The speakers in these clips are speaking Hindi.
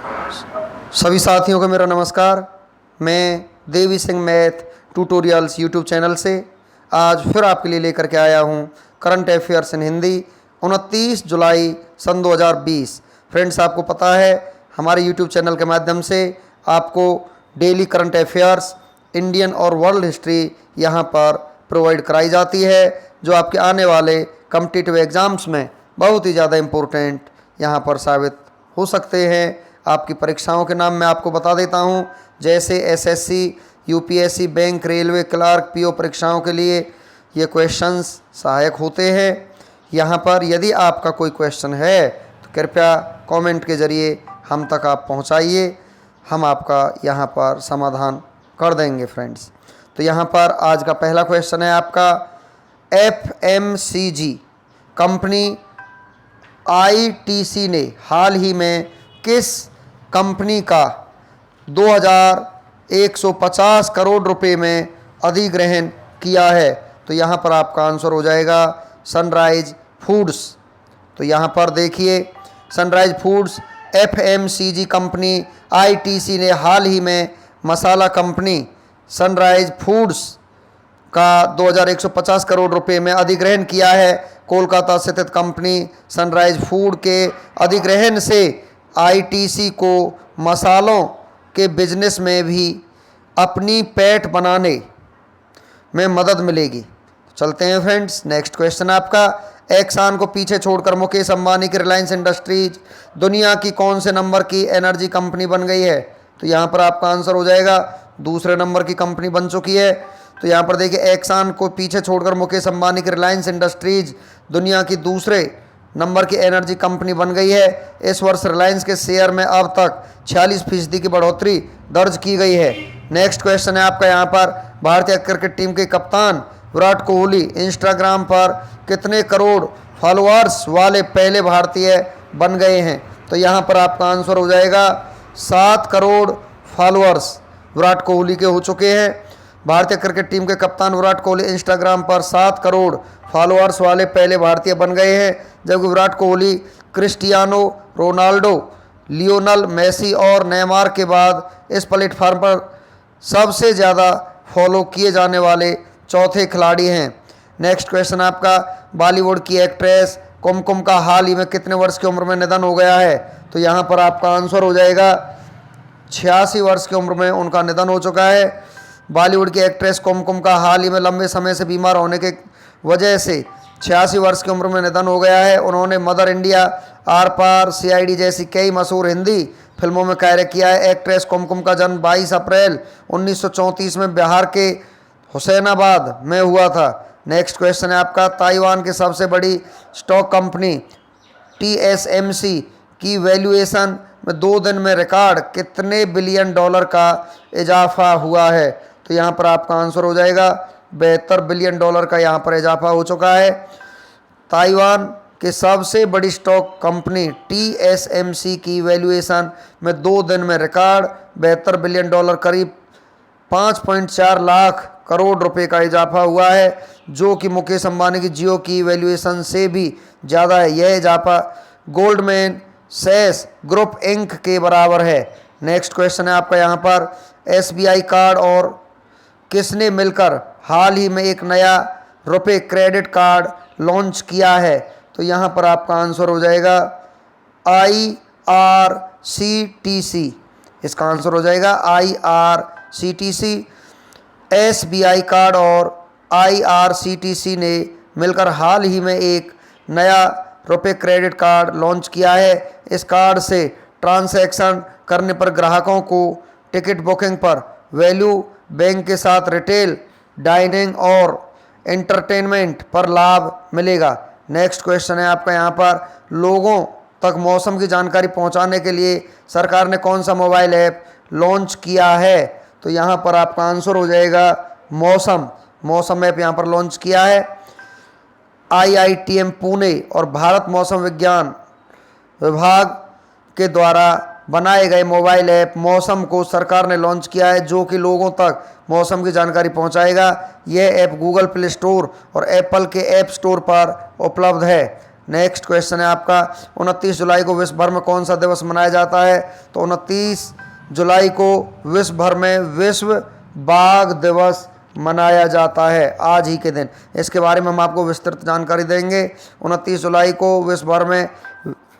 सभी साथियों को मेरा नमस्कार। मैं Devi Singh math tutorials YouTube channel से आज फिर आपके लिए लेकर के आया हूं करंट अफेयर्स इन हिंदी 29 जुलाई सन 2020। फ्रेंड्स, आपको पता है हमारे यूट्यूब चैनल के माध्यम से आपको डेली करंट अफेयर्स, इंडियन और वर्ल्ड हिस्ट्री यहां पर प्रोवाइड कराई जाती है, जो आपके आने वाले कॉम्पिटिटिव एग्ज़ाम्स में बहुत ही ज़्यादा इम्पोर्टेंट यहाँ पर साबित हो सकते हैं। आपकी परीक्षाओं के नाम मैं आपको बता देता हूं, जैसे SSC, UPSC, bank, railway, clerk, PO परीक्षाओं के लिए ये क्वेश्चंस सहायक होते हैं। यहाँ पर यदि आपका कोई क्वेश्चन है तो कृपया कमेंट के ज़रिए हम तक आप पहुँचाइए, हम आपका यहाँ पर समाधान कर देंगे। फ्रेंड्स, तो यहाँ पर आज का पहला क्वेश्चन है आपका, एफएमसीजी कंपनी आईटीसी ने हाल ही में किस कंपनी का 2150 करोड़ रुपए में अधिग्रहण किया है? तो यहाँ पर आपका आंसर हो जाएगा सनराइज फूड्स। तो यहाँ पर देखिए, sunrise foods FMCG company ITC ने हाल ही में मसाला कंपनी सनराइज फूड्स का 2150 करोड़ रुपए में अधिग्रहण किया है। कोलकाता स्थित कंपनी सनराइज फूड के अधिग्रहण से आईटीसी को मसालों के बिजनेस में भी अपनी पैठ बनाने में मदद मिलेगी। चलते हैं फ्रेंड्स, नेक्स्ट क्वेश्चन आपका, एक्सान को पीछे छोड़कर मुकेश अंबानी की रिलायंस इंडस्ट्रीज दुनिया की कौन से नंबर की एनर्जी कंपनी बन गई है? तो यहाँ पर आपका आंसर हो जाएगा दूसरे नंबर की कंपनी बन चुकी है। तो यहाँ पर देखिए, एक्सान को पीछे छोड़कर मुकेश अंबानी की रिलायंस इंडस्ट्रीज दुनिया की दूसरे नंबर की एनर्जी कंपनी बन गई है। इस वर्ष रिलायंस के शेयर में अब तक 46% की बढ़ोतरी दर्ज की गई है। नेक्स्ट क्वेश्चन है आपका यहाँ पर, भारतीय क्रिकेट टीम के कप्तान विराट कोहली इंस्टाग्राम पर कितने करोड़ फॉलोअर्स वाले पहले भारतीय बन गए हैं? तो यहाँ पर आपका आंसर हो जाएगा 7 करोड़ फॉलोअर्स विराट कोहली के हो चुके हैं। भारतीय क्रिकेट टीम के कप्तान विराट कोहली इंस्टाग्राम पर 7 करोड़ फॉलोअर्स वाले पहले भारतीय बन गए हैं, जबकि Virat Kohli Cristiano Ronaldo, Lionel Messi और नेमार के बाद इस प्लेटफार्म पर सबसे ज़्यादा फॉलो किए जाने वाले चौथे खिलाड़ी हैं। नेक्स्ट क्वेश्चन आपका, बॉलीवुड की एक्ट्रेस कुमकुम का हाल ही में कितने वर्ष की उम्र में निधन हो गया है? तो यहाँ पर आपका आंसर हो जाएगा 86 वर्ष की उम्र में उनका निधन हो चुका है। बॉलीवुड की एक्ट्रेस कुमकुम का हाल ही में लंबे समय से बीमार होने के वजह से 86 वर्ष की उम्र में निधन हो गया है। उन्होंने Mother India, Aar Paar, CID जैसी कई मशहूर हिंदी फिल्मों में कार्य किया है। एक्ट्रेस कुमकुम का जन्म 22 अप्रैल 1934 में बिहार के हुसैनाबाद में हुआ था। नेक्स्ट क्वेश्चन है आपका, ताइवान की सबसे बड़ी स्टॉक कंपनी टीएसएमसी की वैल्यूएशन में 2 दिन में रिकॉर्ड कितने बिलियन डॉलर का इजाफा हुआ है? तो यहाँ पर आपका आंसर हो जाएगा 72 बिलियन डॉलर का यहाँ पर इजाफा हो चुका है। ताइवान की सबसे बड़ी स्टॉक कंपनी टीएसएमसी की वैल्यूएशन में 2 दिन में रिकॉर्ड 72 बिलियन डॉलर, करीब 5.4 लाख करोड़ रुपए का इजाफा हुआ है, जो कि मुकेश अंबानी की जियो की वैल्यूएशन से भी ज़्यादा है। यह इजाफा गोल्डमैन सैक्स ग्रुप इंक के बराबर है। नेक्स्ट क्वेश्चन है आपका यहाँ पर, एसबीआई कार्ड और किसने मिलकर हाल ही में एक नया रुपए क्रेडिट कार्ड लॉन्च किया है? तो यहाँ पर आपका आंसर हो जाएगा IRCTC। इसका आंसर हो जाएगा IRCTC। एसबीआई कार्ड और IRCTC ने मिलकर हाल ही में एक नया रुपए क्रेडिट कार्ड लॉन्च किया है। इस कार्ड से ट्रांजैक्शन करने पर ग्राहकों को टिकट बुकिंग पर वैल्यू, बैंक के साथ रिटेल, डाइनिंग और एंटरटेनमेंट पर लाभ मिलेगा। नेक्स्ट क्वेश्चन है आपका यहाँ पर, लोगों तक मौसम की जानकारी पहुँचाने के लिए सरकार ने कौन सा मोबाइल ऐप लॉन्च किया है? तो यहाँ पर आपका आंसर हो जाएगा मौसम ऐप यहाँ पर लॉन्च किया है। IITM पुणे और भारत मौसम विज्ञान विभाग के द्वारा बनाए गए मोबाइल ऐप मौसम को सरकार ने लॉन्च किया है, जो कि लोगों तक मौसम की जानकारी पहुंचाएगा। यह ऐप गूगल प्ले स्टोर और एप्पल के ऐप स्टोर पर उपलब्ध है। नेक्स्ट क्वेश्चन है आपका 29 जुलाई को विश्व भर में कौन सा दिवस मनाया जाता है? तो 29 जुलाई को विश्व भर में विश्व बाघ दिवस मनाया जाता है, आज ही के दिन। इसके बारे में हम आपको विस्तृत जानकारी देंगे। 29 जुलाई को विश्व भर में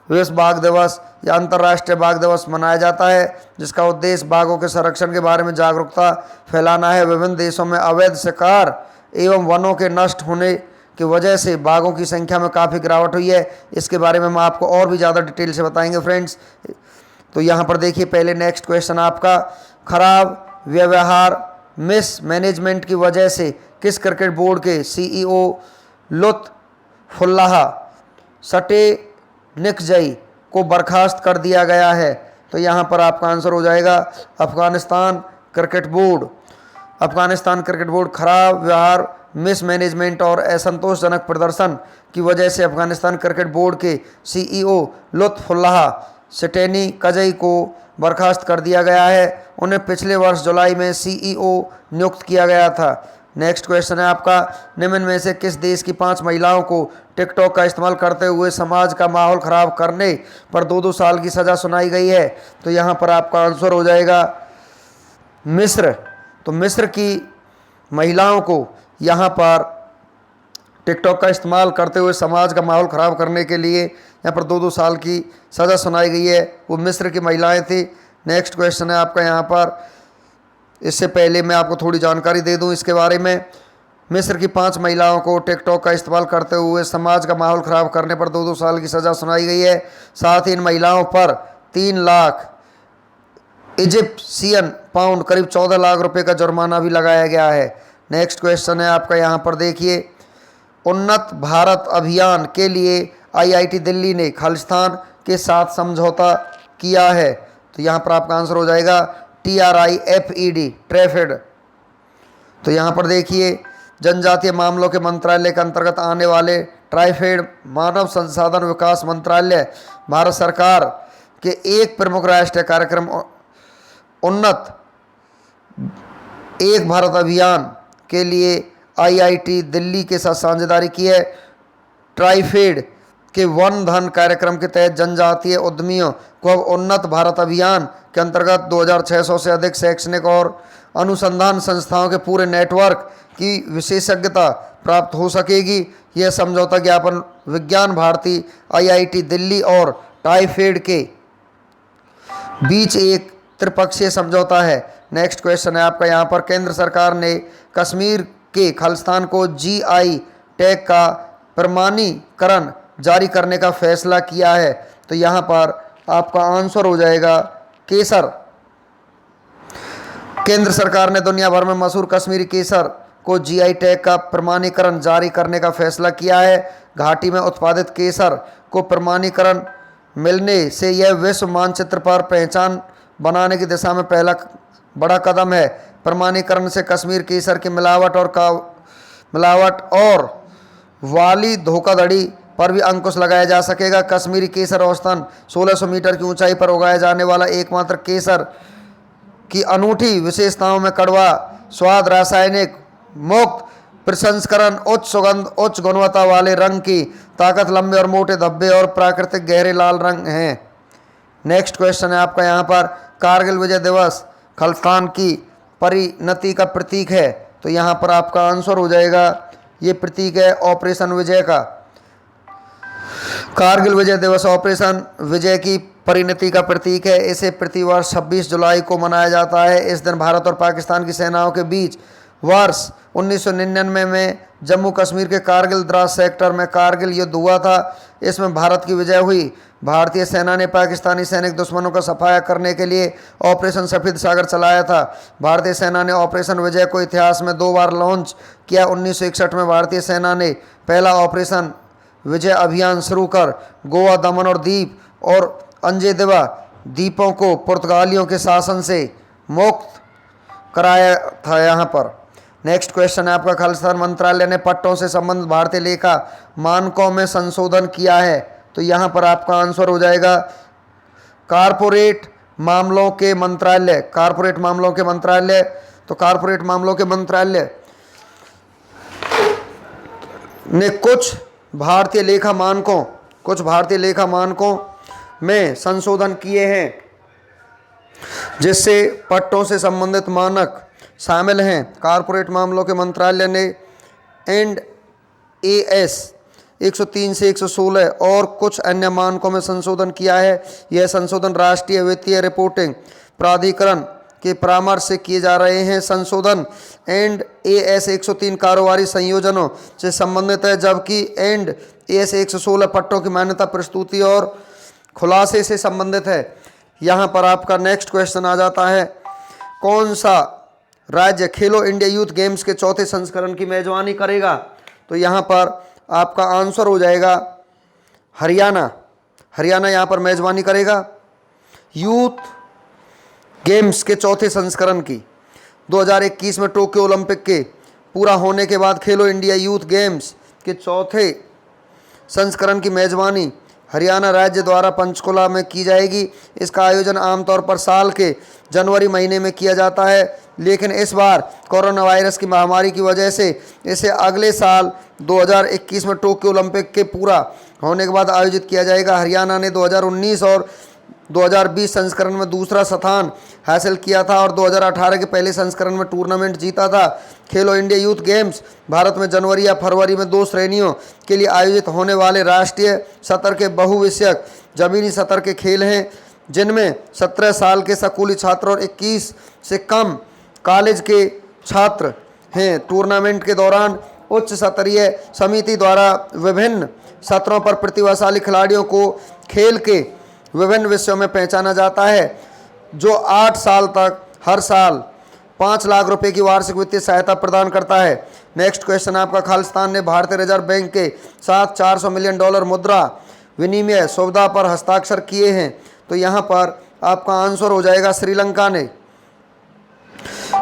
विश्व बाघ दिवस या अंतर्राष्ट्रीय बाघ दिवस मनाया जाता है, जिसका उद्देश्य बाघों के संरक्षण के बारे में जागरूकता फैलाना है। विभिन्न देशों में अवैध शिकार एवं वनों के नष्ट होने की वजह से बाघों की संख्या में काफ़ी गिरावट हुई है। इसके बारे में हम आपको और भी ज़्यादा डिटेल से बताएंगे फ्रेंड्स। तो यहाँ पर देखिए, पहले नेक्स्ट क्वेश्चन आपका, खराब व्यवहार मिस मैनेजमेंट की वजह से किस क्रिकेट बोर्ड के सीईओ लुत्फुल्लाह सटेनिकजई को बर्खास्त कर दिया गया है? तो यहाँ पर आपका आंसर हो जाएगा Afghanistan cricket board. Afghanistan cricket board खराब व्यवहार, मिसमैनेजमेंट और असंतोषजनक प्रदर्शन की वजह से अफगानिस्तान क्रिकेट बोर्ड के सीईओ लुत्फुल्लाह सटेनिकजई को बर्खास्त कर दिया गया है। उन्हें पिछले वर्ष जुलाई में सीईओ नियुक्त किया गया था। नेक्स्ट क्वेश्चन है आपका, निम्न में से किस देश की 5 महिलाओं को टिकटॉक का इस्तेमाल करते हुए समाज का माहौल खराब करने पर 2-2 साल की सज़ा सुनाई गई है? तो यहाँ पर आपका आंसर हो जाएगा मिस्र। तो मिस्र की महिलाओं को यहाँ पर टिकटॉक का इस्तेमाल करते हुए समाज का माहौल ख़राब करने के लिए यहाँ पर 2-2 साल की सज़ा सुनाई गई है। वो मिस्र की महिलाएं थी। नेक्स्ट क्वेश्चन है आपका यहाँ पर, इससे पहले मैं आपको थोड़ी जानकारी दे दूँ इसके बारे में। मिस्र की 5 महिलाओं को टिकटॉक का इस्तेमाल करते हुए समाज का माहौल ख़राब करने पर 2-2 साल की सज़ा सुनाई गई है। साथ ही इन महिलाओं पर 3 लाख इजिप्शियन पाउंड करीब 14 लाख रुपए का जुर्माना भी लगाया गया है। नेक्स्ट क्वेश्चन है आपका यहाँ पर देखिए, उन्नत भारत अभियान के लिए आईआईटी दिल्ली ने खालिस्तान के साथ समझौता किया है? तो यहाँ पर आपका आंसर हो जाएगा TRIFED, ट्रैफेड। तो यहाँ पर देखिए, जनजातीय मामलों के मंत्रालय के अंतर्गत आने वाले ट्राइफेड मानव संसाधन विकास मंत्रालय भारत सरकार के एक प्रमुख राष्ट्रीय कार्यक्रम उन्नत एक भारत अभियान के लिए आईआईटी दिल्ली के साथ साझेदारी की है। ट्राइफेड के वन धन कार्यक्रम के तहत जनजातीय उद्यमियों को अब उन्नत भारत अभियान के अंतर्गत 2600 से अधिक शैक्षणिक और अनुसंधान संस्थाओं के पूरे नेटवर्क की विशेषज्ञता प्राप्त हो सकेगी। यह समझौता ज्ञापन विज्ञान भारती, आईआईटी दिल्ली और ट्राइफेड के बीच एक त्रिपक्षीय समझौता है। नेक्स्ट क्वेश्चन है आपका यहाँ पर, केंद्र सरकार ने कश्मीर के खालिस्तान को GI टैग का प्रमाणीकरण जारी करने का फैसला किया है? तो यहाँ पर आपका आंसर हो जाएगा केसर। केंद्र सरकार ने दुनिया भर में मशहूर कश्मीरी केसर को GI टैग का प्रमाणीकरण जारी करने का फैसला किया है। घाटी में उत्पादित केसर को प्रमाणीकरण मिलने से यह विश्व मानचित्र पर पहचान बनाने की दिशा में पहला बड़ा कदम है। प्रमाणीकरण से कश्मीर केसर की मिलावट और वाली धोखाधड़ी पर भी अंकुश लगाया जा सकेगा। कश्मीरी केसर औसतन 1600 मीटर की ऊंचाई पर उगाया जाने वाला एकमात्र केसर की अनूठी विशेषताओं में कड़वा स्वाद, रासायनिक मुक्त प्रसंस्करण, उच्च सुगंध, उच्च गुणवत्ता वाले रंग की ताकत, लंबे और मोटे धब्बे और प्राकृतिक गहरे लाल रंग हैं। नेक्स्ट क्वेश्चन है आपका यहाँ पर, कारगिल विजय दिवस खालिस्तान की परिणति का प्रतीक है? तो यहाँ पर आपका आंसर हो जाएगा, ये प्रतीक है ऑपरेशन विजय का। कारगिल विजय दिवस ऑपरेशन विजय की परिणति का प्रतीक है। इसे प्रतिवर्ष 26 जुलाई को मनाया जाता है। इस दिन भारत और पाकिस्तान की सेनाओं के बीच वर्ष 1999 में जम्मू कश्मीर के कारगिल द्रास सेक्टर में कारगिल युद्ध हुआ था। इसमें भारत की विजय हुई। भारतीय सेना ने पाकिस्तानी सैनिक दुश्मनों का सफाया करने के लिए ऑपरेशन सफ़ेद सागर चलाया था। भारतीय सेना ने ऑपरेशन विजय को इतिहास में 2 बार लॉन्च किया। 1961 में भारतीय सेना ने पहला ऑपरेशन विजय अभियान शुरू कर गोवा, दमन और दीप और अंजेदिवा द्वीपों को पुर्तगालियों के शासन से मुक्त कराया था यहाँ पर। नेक्स्ट क्वेश्चन है आपका, खालिस्तान मंत्रालय ने पट्टों से संबंधित भारतीय लेखा मानकों में संशोधन किया है? तो यहाँ पर आपका आंसर हो जाएगा कारपोरेट मामलों के मंत्रालय। कारपोरेट मामलों के मंत्रालय, तो कारपोरेट मामलों के मंत्रालय ने कुछ भारतीय लेखा मानकों कुछ भारतीय लेखा मानकों में संशोधन किए हैं, जिससे पट्टों से संबंधित मानक शामिल हैं। कॉरपोरेट मामलों के मंत्रालय ने एंड AS 103 से 116 और कुछ अन्य मानकों में संशोधन किया है। यह संशोधन राष्ट्रीय वित्तीय रिपोर्टिंग प्राधिकरण के परामर्श से किए जा रहे हैं। संशोधन एंड AS 103 कारोबारी संयोजनों से संबंधित है, जबकि एंड AS 116 पट्टों की मान्यता, प्रस्तुति और खुलासे से संबंधित है। यहाँ पर आपका नेक्स्ट क्वेश्चन आ जाता है, कौन सा राज्य खेलो इंडिया यूथ गेम्स के चौथे संस्करण की मेजबानी करेगा? तो यहाँ पर आपका आंसर हो जाएगा हरियाणा। हरियाणा यहाँ पर मेजबानी करेगा यूथ गेम्स के चौथे संस्करण की। 2021 में टोक्यो ओलंपिक के पूरा होने के बाद खेलो इंडिया यूथ गेम्स के चौथे संस्करण की मेजबानी हरियाणा राज्य द्वारा पंचकुला में की जाएगी। इसका आयोजन आमतौर पर साल के जनवरी महीने में किया जाता है, लेकिन इस बार कोरोना वायरस की महामारी की वजह से इसे अगले साल 2021 में टोक्यो ओलंपिक के पूरा होने के बाद आयोजित किया जाएगा। हरियाणा ने 2019 और 2020 संस्करण में दूसरा स्थान हासिल किया था और 2018 के पहले संस्करण में टूर्नामेंट जीता था। खेलो इंडिया यूथ गेम्स भारत में जनवरी या फरवरी में 2 श्रेणियों के लिए आयोजित होने वाले राष्ट्रीय स्तर के बहुविषयक जमीनी स्तर के खेल हैं, जिनमें 17 साल के स्कूली छात्र और 21 से कम कॉलेज के छात्र हैं। टूर्नामेंट के दौरान उच्च स्तरीय समिति द्वारा विभिन्न सत्रों पर प्रतिभाशाली खिलाड़ियों को खेल के विभिन्न विषयों में पहचाना जाता है, जो 8 साल तक हर साल 5 लाख रुपए की वार्षिक वित्तीय सहायता प्रदान करता है। नेक्स्ट क्वेश्चन आपका, खालिस्तान ने भारतीय रिजर्व बैंक के साथ $400 मिलियन मुद्रा विनिमय सुविधा पर हस्ताक्षर किए हैं। तो यहाँ पर आपका आंसर हो जाएगा श्रीलंका ने।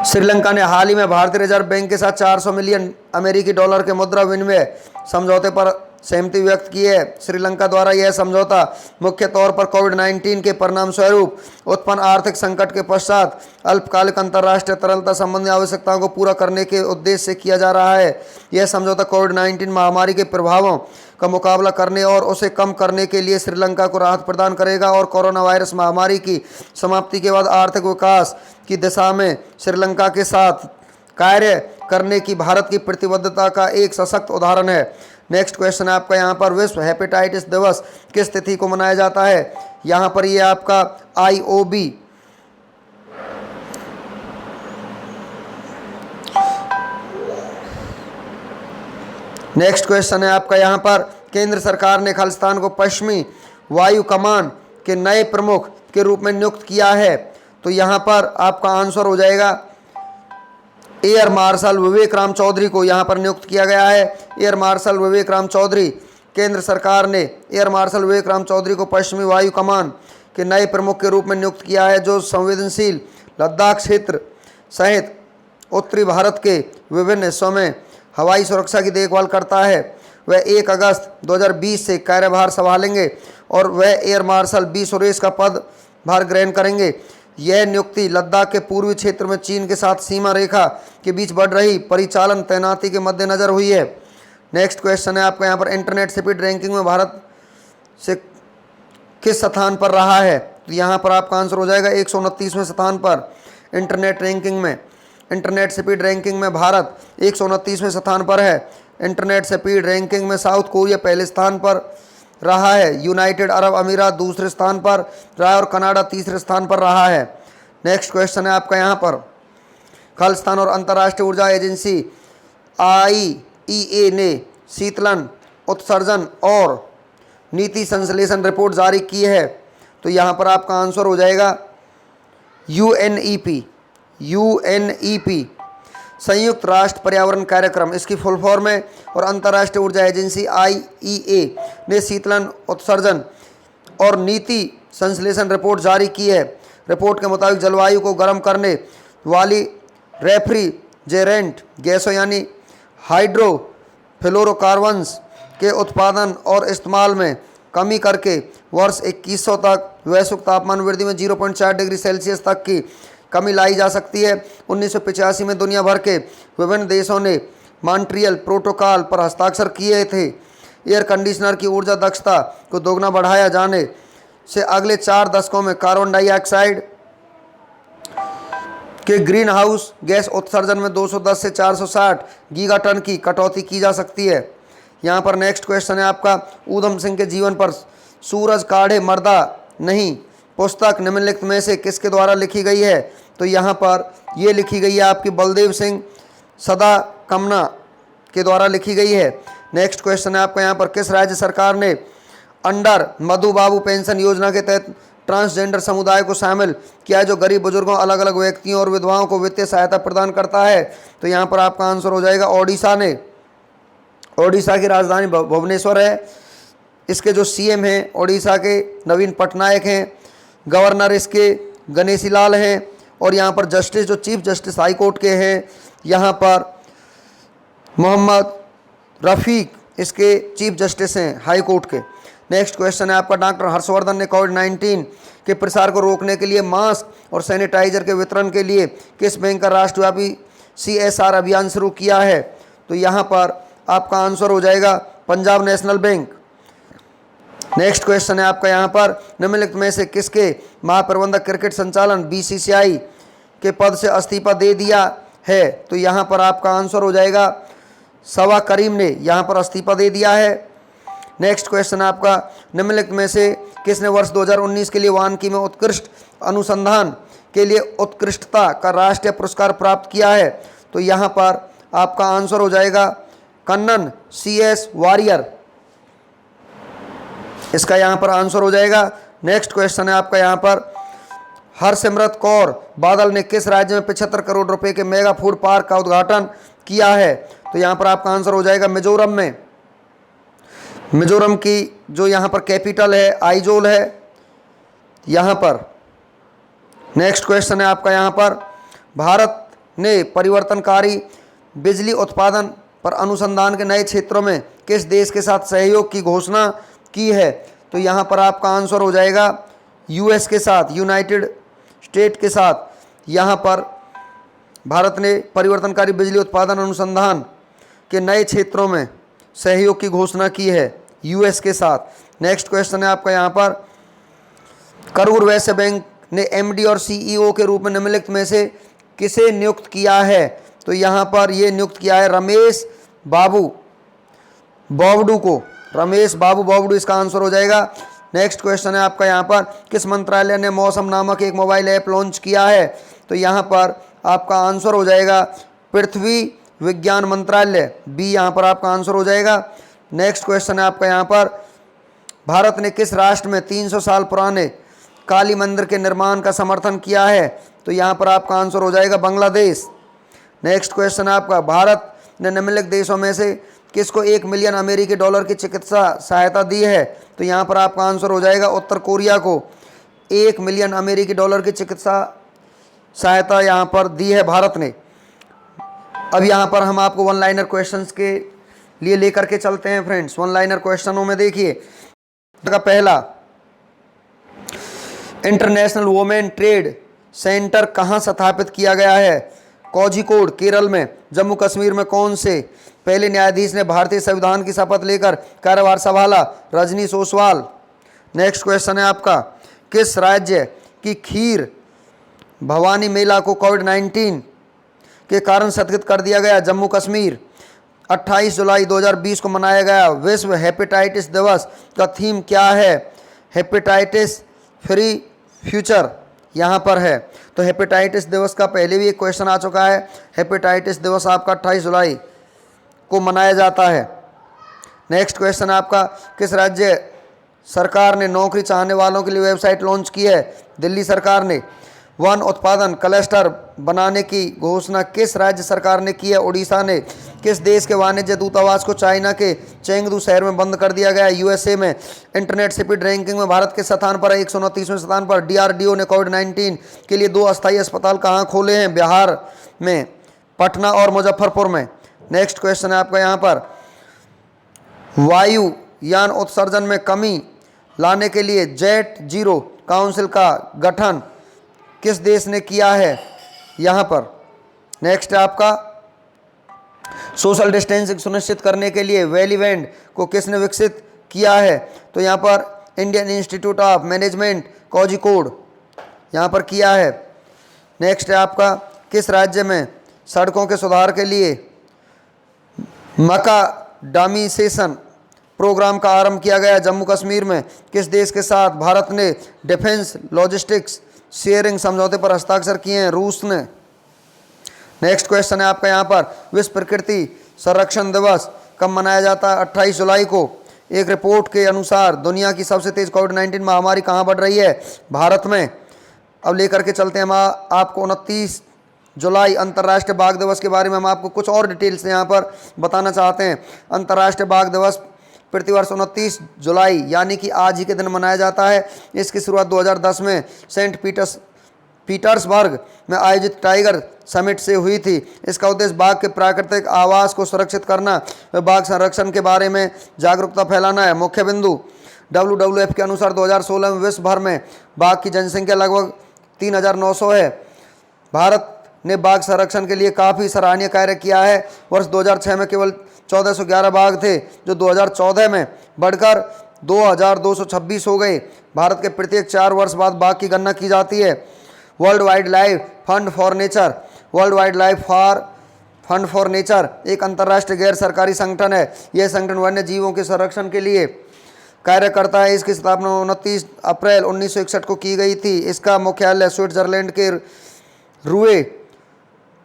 श्रीलंका ने हाल ही में भारतीय रिजर्व बैंक के साथ $400 मिलियन अमेरिकी डॉलर के मुद्रा विनिमय समझौते पर सहमति व्यक्त की है। श्रीलंका द्वारा यह समझौता मुख्य तौर पर कोविड-19 के परिणाम स्वरूप उत्पन्न आर्थिक संकट के पश्चात अल्पकालिक अंतर्राष्ट्रीय तरलता संबंधी आवश्यकताओं को पूरा करने के उद्देश्य से किया जा रहा है। यह समझौता कोविड-19 महामारी के प्रभावों का मुकाबला करने और उसे कम करने के लिए श्रीलंका को राहत प्रदान करेगा और कोरोना वायरस महामारी की समाप्ति के बाद आर्थिक विकास की दिशा में श्रीलंका के साथ कार्य करने की भारत की प्रतिबद्धता का एक सशक्त उदाहरण है। नेक्स्ट क्वेश्चन आपका यहाँ पर, विश्व हेपेटाइटिस दिवस किस तिथि को मनाया जाता है? यहाँ पर ये आपका IOB नेक्स्ट क्वेश्चन है आपका यहाँ पर, केंद्र सरकार ने खालिस्तान को पश्चिमी वायु कमान के नए प्रमुख के रूप में नियुक्त किया है। तो यहाँ पर आपका आंसर हो जाएगा एयर मार्शल विवेक राम चौधरी को यहाँ पर नियुक्त किया गया है। एयर मार्शल विवेक राम चौधरी, केंद्र सरकार ने एयर मार्शल विवेक राम चौधरी को पश्चिमी वायु कमान के नए प्रमुख के रूप में नियुक्त किया है, जो संवेदनशील लद्दाख क्षेत्र सहित उत्तरी भारत के विभिन्न हिस्सों में हवाई सुरक्षा की देखभाल करता है। वह 1 अगस्त 2020 से कार्यभार संभालेंगे और वह एयर मार्शल बी सुरेश का पदभार ग्रहण करेंगे। यह नियुक्ति लद्दाख के पूर्वी क्षेत्र में चीन के साथ सीमा रेखा के बीच बढ़ रही परिचालन तैनाती के मद्देनजर हुई है। नेक्स्ट क्वेश्चन है आपका यहाँ पर, इंटरनेट स्पीड रैंकिंग में भारत से किस स्थान पर रहा है? तो यहाँ पर आपका आंसर हो जाएगा 129वें स्थान पर। इंटरनेट रैंकिंग में, इंटरनेट स्पीड रैंकिंग में भारत 129वें स्थान पर है। इंटरनेट स्पीड रैंकिंग में साउथ कोरिया पहले स्थान पर रहा है, यूनाइटेड अरब अमीरात दूसरे स्थान पर रहा है और कनाडा तीसरे स्थान पर रहा है। नेक्स्ट क्वेश्चन है आपका यहाँ पर, खालिस्तान और अंतर्राष्ट्रीय ऊर्जा एजेंसी IEA ने शीतलन उत्सर्जन और नीति संश्लेषण रिपोर्ट जारी की है। तो यहाँ पर आपका आंसर हो जाएगा UNEP संयुक्त राष्ट्र पर्यावरण कार्यक्रम, इसकी फुल फॉर्म है। और अंतर्राष्ट्रीय ऊर्जा एजेंसी IEA ने शीतलन उत्सर्जन और नीति संश्लेषण रिपोर्ट जारी की है। रिपोर्ट के मुताबिक जलवायु को गर्म करने वाली रेफ्रिजरेंट गैसों यानी हाइड्रोफ्लोरोकार्बन्स के उत्पादन और इस्तेमाल में कमी करके वर्ष 2100 तक वैश्विक तापमान वृद्धि में 0.4 डिग्री सेल्सियस तक की कमी लाई जा सकती है। 1985 में दुनिया भर के विभिन्न देशों ने मॉन्ट्रियल प्रोटोकॉल पर हस्ताक्षर किए थे। एयर कंडीशनर की ऊर्जा दक्षता को दोगुना बढ़ाया जाने से अगले 4 दशकों में कार्बन डाइऑक्साइड के ग्रीन हाउस गैस उत्सर्जन में 210 से 460 गीगाटन की कटौती की जा सकती है। यहाँ पर नेक्स्ट क्वेश्चन है आपका, ऊधम सिंह के जीवन पर सूरज काढ़े मर्दा नहीं पुस्तक निम्नलिखित में से किसके द्वारा लिखी गई है? तो यहाँ पर ये लिखी गई है आपकी बलदेव सिंह सदा कमना के द्वारा लिखी गई है। नेक्स्ट क्वेश्चन है आपका यहाँ पर, किस राज्य सरकार ने अंडर मधु बाबू पेंशन योजना के तहत ट्रांसजेंडर समुदाय को शामिल किया है, जो गरीब बुजुर्गों, अलग अलग व्यक्तियों और विधवाओं को वित्तीय सहायता प्रदान करता है? तो यहाँ पर आपका आंसर हो जाएगा ओडिशा ने। ओडिशा की राजधानी भुवनेश्वर है। इसके जो सीएम हैं ओडिशा के नवीन पटनायक हैं, गवर्नर इसके गणेशी लाल हैं, और यहाँ पर जस्टिस जो चीफ जस्टिस हाई कोर्ट के हैं यहाँ पर मोहम्मद रफ़ीक इसके चीफ जस्टिस हैं हाई कोर्ट के। नेक्स्ट क्वेश्चन है आपका, डॉक्टर हर्षवर्धन ने कोविड-19 के प्रसार को रोकने के लिए मास्क और सैनिटाइजर के वितरण के लिए किस बैंक का राष्ट्रव्यापी CSR अभियान शुरू किया है? तो यहाँ पर आपका आंसर हो जाएगा Punjab national bank. Next question है आपका यहाँ पर, निम्नलिखित में से किसके महाप्रबंधक क्रिकेट संचालन BCCI के पद से इस्तीफा दे दिया है? तो यहाँ पर आपका आंसर हो जाएगा सवा करीम ने यहाँ पर इस्तीफा दे दिया है। नेक्स्ट क्वेश्चन है आपका, निम्नलिखित में से किसने वर्ष 2019 के लिए वानिकी में उत्कृष्ट अनुसंधान के लिए उत्कृष्टता का राष्ट्रीय पुरस्कार प्राप्त किया है? तो यहाँ पर आपका आंसर हो जाएगा कन्नन CS वारियर, इसका यहाँ पर आंसर हो जाएगा। नेक्स्ट क्वेश्चन है आपका यहाँ पर, हरसिमरत कौर बादल ने किस राज्य में 75 करोड़ रुपए के मेगा फूड पार्क का उद्घाटन किया है? तो यहाँ पर आपका आंसर हो जाएगा मिजोरम में। मिजोरम की जो यहाँ पर कैपिटल है आइजोल है यहाँ पर। नेक्स्ट क्वेश्चन है आपका यहाँ पर, भारत ने परिवर्तनकारी बिजली उत्पादन पर अनुसंधान के नए क्षेत्रों में किस देश के साथ सहयोग की घोषणा की है? तो यहाँ पर आपका आंसर हो जाएगा US के साथ, यूनाइटेड स्टेट के साथ। यहाँ पर भारत ने परिवर्तनकारी बिजली उत्पादन अनुसंधान के नए क्षेत्रों में सहयोग की घोषणा की है US के साथ। नेक्स्ट क्वेश्चन है आपका यहाँ पर, करूर वैश्य बैंक ने MD और CEO के रूप में निम्नलिखित में से किसे नियुक्त किया है? तो यहाँ पर ये नियुक्त किया है रमेश बाबू बॉबडू को, रमेश बाबू बॉबडू इसका आंसर हो जाएगा। नेक्स्ट क्वेश्चन है आपका यहाँ पर, किस मंत्रालय ने मौसम नामक एक मोबाइल ऐप लॉन्च किया है? तो यहाँ पर आपका आंसर हो जाएगा पृथ्वी विज्ञान मंत्रालय, B यहाँ पर आपका आंसर हो जाएगा। नेक्स्ट क्वेश्चन है आपका यहाँ पर, भारत ने किस राष्ट्र में 300 साल पुराने काली मंदिर के निर्माण का समर्थन किया है? तो यहाँ पर आपका आंसर हो जाएगा बांग्लादेश। नेक्स्ट क्वेश्चन है आपका, भारत ने निम्नलिखित देशों में से किसको $1 मिलियन अमेरिकी डॉलर की चिकित्सा सहायता दी है? तो यहाँ पर आपका आंसर हो जाएगा उत्तर कोरिया को। $1 मिलियन अमेरिकी डॉलर की चिकित्सा सहायता यहाँ पर दी है भारत ने। अब यहाँ पर हम आपको वन लाइनर क्वेश्चंस के लिए लेकर के चलते हैं फ्रेंड्स। वन लाइनर क्वेश्चनों में देखिए का पहला, इंटरनेशनल वुमेन ट्रेड सेंटर कहाँ स्थापित किया गया है? कोझिकोड केरल में। जम्मू कश्मीर में कौन से पहले न्यायाधीश ने भारतीय संविधान की शपथ लेकर कार्यभार संभाला? रजनीश ओसवाल। नेक्स्ट क्वेश्चन है आपका, किस राज्य की खीर भवानी मेला को कोविड-19 के कारण स्थगित कर दिया गया? जम्मू कश्मीर। 28 जुलाई 2020 को मनाया गया विश्व हेपेटाइटिस दिवस का थीम क्या है? हेपेटाइटिस फ्री फ्यूचर यहाँ पर है। तो हेपेटाइटिस दिवस का पहले भी एक क्वेश्चन आ चुका है। हेपेटाइटिस दिवस आपका 28 जुलाई को मनाया जाता है। नेक्स्ट क्वेश्चन आपका, किस राज्य सरकार ने नौकरी चाहने वालों के लिए वेबसाइट लॉन्च की है? दिल्ली सरकार ने। वन उत्पादन क्लस्टर बनाने की घोषणा किस राज्य सरकार ने की है? उड़ीसा ने। किस देश के वाणिज्य दूतावास को चाइना के चेंगदू शहर में बंद कर दिया गया? USA में। इंटरनेट स्पीड रैंकिंग में भारत के स्थान पर 129वें स्थान पर। DRDO ने कोविड-19 के लिए 2 अस्थायी अस्पताल कहाँ खोले हैं? बिहार में, पटना और मुजफ्फरपुर में। नेक्स्ट क्वेश्चन है आपका यहाँ पर, वायुयान उत्सर्जन में कमी लाने के लिए जेट जीरो काउंसिल का गठन किस देश ने किया है? यहाँ पर। नेक्स्ट है आपका, सोशल डिस्टेंसिंग सुनिश्चित करने के लिए वैली बैंड को किसने विकसित किया है? तो यहाँ पर Indian institute of management Kozhikode यहाँ पर किया है। नेक्स्ट है आपका, किस राज्य में सड़कों के सुधार के लिए मकाडामिसेशन प्रोग्राम का आरंभ किया गया? जम्मू कश्मीर में। किस देश के साथ भारत ने डिफेंस लॉजिस्टिक्स शेयरिंग समझौते पर हस्ताक्षर किए हैं? रूस ने। नेक्स्ट क्वेश्चन है आपका यहाँ पर, विश्व प्रकृति संरक्षण दिवस कब मनाया जाता है? 28 जुलाई को। एक रिपोर्ट के अनुसार दुनिया की सबसे तेज कोविड-19 महामारी कहाँ बढ़ रही है? भारत में। अब लेकर के चलते हैं हम आपको 29 जुलाई अंतर्राष्ट्रीय बाघ दिवस के बारे में हम आपको कुछ और डिटेल्स यहाँ पर बताना चाहते हैं। अंतर्राष्ट्रीय बाघ दिवस प्रतिवर्ष 29 जुलाई यानी कि आज ही के दिन मनाया जाता है। इसकी शुरुआत 2010 में सेंट पीटर्सबर्ग में आयोजित टाइगर समिट से हुई थी। इसका उद्देश्य बाघ के प्राकृतिक आवास को सुरक्षित करना व बाघ संरक्षण के बारे में जागरूकता फैलाना है। मुख्य बिंदु WWF के अनुसार 2016 में विश्व भर में बाघ की जनसंख्या लगभग 3,900 है। भारत ने बाघ संरक्षण के लिए काफ़ी सराहनीय कार्य किया है। वर्ष 2006 में केवल 1411 बाघ थे, जो 2014 में बढ़कर 2226 हो गए। भारत के प्रत्येक 4 वर्ष बाद बाघ की गणना की जाती है। World wild life fund for nature एक अंतर्राष्ट्रीय गैर सरकारी संगठन है। यह संगठन वन्य जीवों के संरक्षण के लिए कार्य करता है। इसकी स्थापना 29 अप्रैल 1961 को की गई थी। इसका मुख्यालय स्विट्जरलैंड के रूए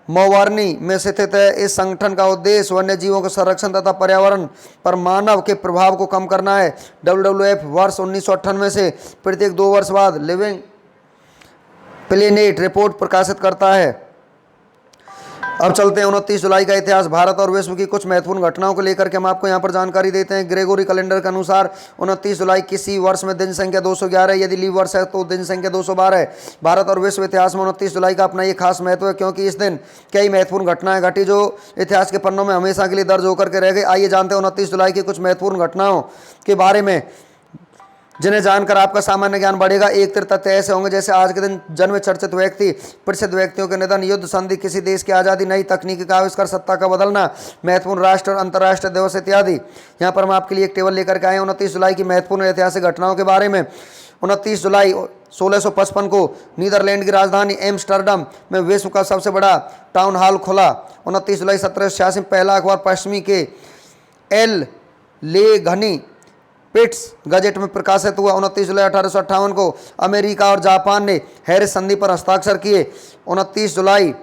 मोवार्नी में स्थित है। इस संगठन का उद्देश्य वन्य जीवों के संरक्षण तथा पर्यावरण पर मानव के प्रभाव को कम करना है। WWF वर्ष 1998 से प्रत्येक 2 वर्ष बाद लिविंग प्लेनेट रिपोर्ट प्रकाशित करता है। अब चलते हैं 29 जुलाई का इतिहास। भारत और विश्व की कुछ महत्वपूर्ण घटनाओं को लेकर के हम आपको यहाँ पर जानकारी देते हैं। ग्रेगोरी कैलेंडर के अनुसार 29 जुलाई किसी वर्ष में दिन संख्या 211 है। यदि लीव वर्ष है तो दिन संख्या 212 है। भारत और विश्व इतिहास में 29 जुलाई का अपना ये खास महत्व है, क्योंकि इस दिन कई महत्वपूर्ण घटनाएं घटी जो इतिहास के पन्नों में हमेशा के लिए दर्ज होकर के रह गई। आइए जानते हैं 29 जुलाई की कुछ महत्वपूर्ण घटनाओं के बारे में, जिन्हें जानकर आपका सामान्य ज्ञान बढ़ेगा। एक तथ्य ऐसे होंगे जैसे आज के दिन जन्म चर्चित व्यक्ति, प्रसिद्ध व्यक्तियों के निधन, युद्ध संधि, किसी देश की आज़ादी, नई तकनीकी का आविष्कार, सत्ता का बदलना, महत्वपूर्ण राष्ट्र और अंतर्राष्ट्रीय दिवस इत्यादि। यहाँ पर हम आपके लिए एक टेबल लेकर के आए 29 जुलाई की महत्वपूर्ण ऐतिहासिक घटनाओं के बारे में। 29 जुलाई 1655 को नीदरलैंड की राजधानी एम्स्टर्डम में विश्व का सबसे बड़ा टाउन हॉल खुला। 29 जुलाई 1786 में पहला अखबार पश्चिमी के एल लेघनी पिट्स गजेट में प्रकाशित हुआ। 29 जुलाई 1858 को अमेरिका और जापान ने हैरिस संधि पर हस्ताक्षर किए। 29 जुलाई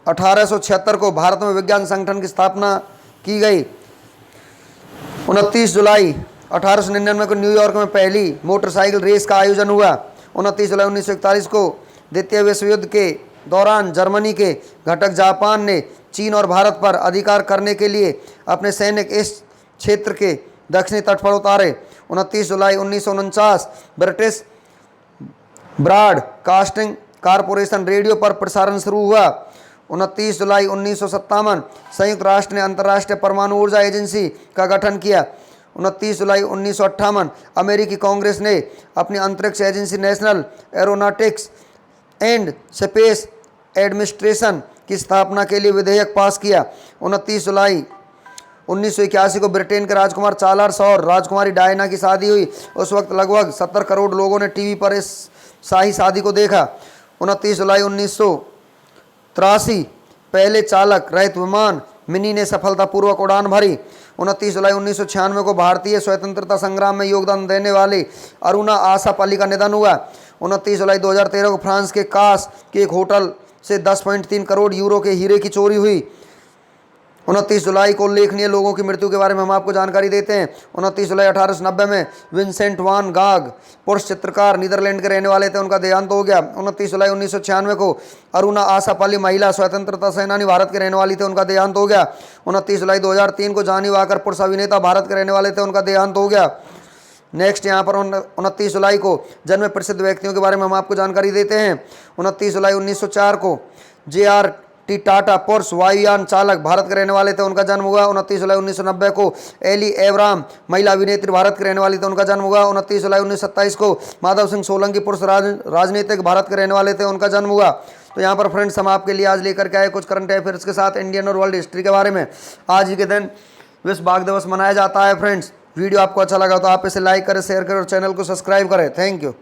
1876 को भारत में विज्ञान संगठन की स्थापना की गई। 29 जुलाई 1899 को न्यूयॉर्क में पहली मोटरसाइकिल रेस का आयोजन हुआ। 29 जुलाई 1941 को द्वितीय विश्व युद्ध के दौरान जर्मनी के घटक जापान ने चीन और भारत पर अधिकार करने के लिए अपने सैनिक इस क्षेत्र के दक्षिणी तट पर उतारे। 29 जुलाई 1949 ब्रिटिश ब्रॉडकास्टिंग कॉरपोरेशन रेडियो पर प्रसारण शुरू हुआ। 29 जुलाई 1957 संयुक्त राष्ट्र ने अंतर्राष्ट्रीय परमाणु ऊर्जा एजेंसी का गठन किया। 29 जुलाई 1958 अमेरिकी कांग्रेस ने अपनी अंतरिक्ष agency national aeronautics and space administration की स्थापना के लिए विधेयक पास किया। 29 जुलाई 1981 को ब्रिटेन के राजकुमार चार्ल्स और राजकुमारी डायना की शादी हुई। उस वक्त लगभग 70 करोड़ लोगों ने टीवी पर इस शाही शादी को देखा। 29 जुलाई 1983 पहले चालक रहित विमान मिनी ने सफलतापूर्वक उड़ान भरी। 29 जुलाई 1996 को भारतीय स्वतंत्रता संग्राम में योगदान देने वाले अरुणा आसफ अली का निधन हुआ। 29 जुलाई 2013 को फ्रांस के कास के एक होटल से 10.3 करोड़ यूरो के हीरे की चोरी हुई। 29 जुलाई को उल्लेखनीय लोगों की मृत्यु के बारे में हम आपको जानकारी देते हैं। 29 जुलाई 1890 में विंसेंट वान गाग पुरुष चित्रकार नीदरलैंड के रहने वाले थे, उनका देहांत हो गया। 29 जुलाई 1996 को अरुणा आसफ अली महिला स्वतंत्रता सेनानी भारत के रहने वाली थे, उनका देहांत हो गया। 29 जुलाई 2003 को जॉनी वॉकर पुरुष अभिनेता भारत के रहने वाले थे, उनका देहांत हो गया। नेक्स्ट यहाँ पर 29 जुलाई को जन्म प्रसिद्ध व्यक्तियों के बारे में हम आपको जानकारी देते हैं। 29 जुलाई 1904 को JRT टाटा पुरुष वायुयान चालक भारत के रहने वाले थे, उनका जन्म हुआ। 29 जुलाई 1990 को एली एवराम महिला अभिनेत्री भारत के रहने वाली थे, उनका जन्म हुआ। 29 जुलाई 1927 को माधव सिंह सोलंकी पुरुष राजनीतिक भारत के रहने वाले थे, उनका जन्म हुआ। तो यहाँ पर फ्रेंड्स हम आपके लिए आज लेकर के आए कुछ करंट अफेयर्स के साथ इंडियन और वर्ल्ड हिस्ट्री के बारे में। आज ही के दिन विश्व बाघ दिवस मनाया जाता है फ्रेंड्स। वीडियो आपको अच्छा लगा तो आप इसे लाइक करें, शेयर करें और चैनल को सब्सक्राइब करें। Thank you.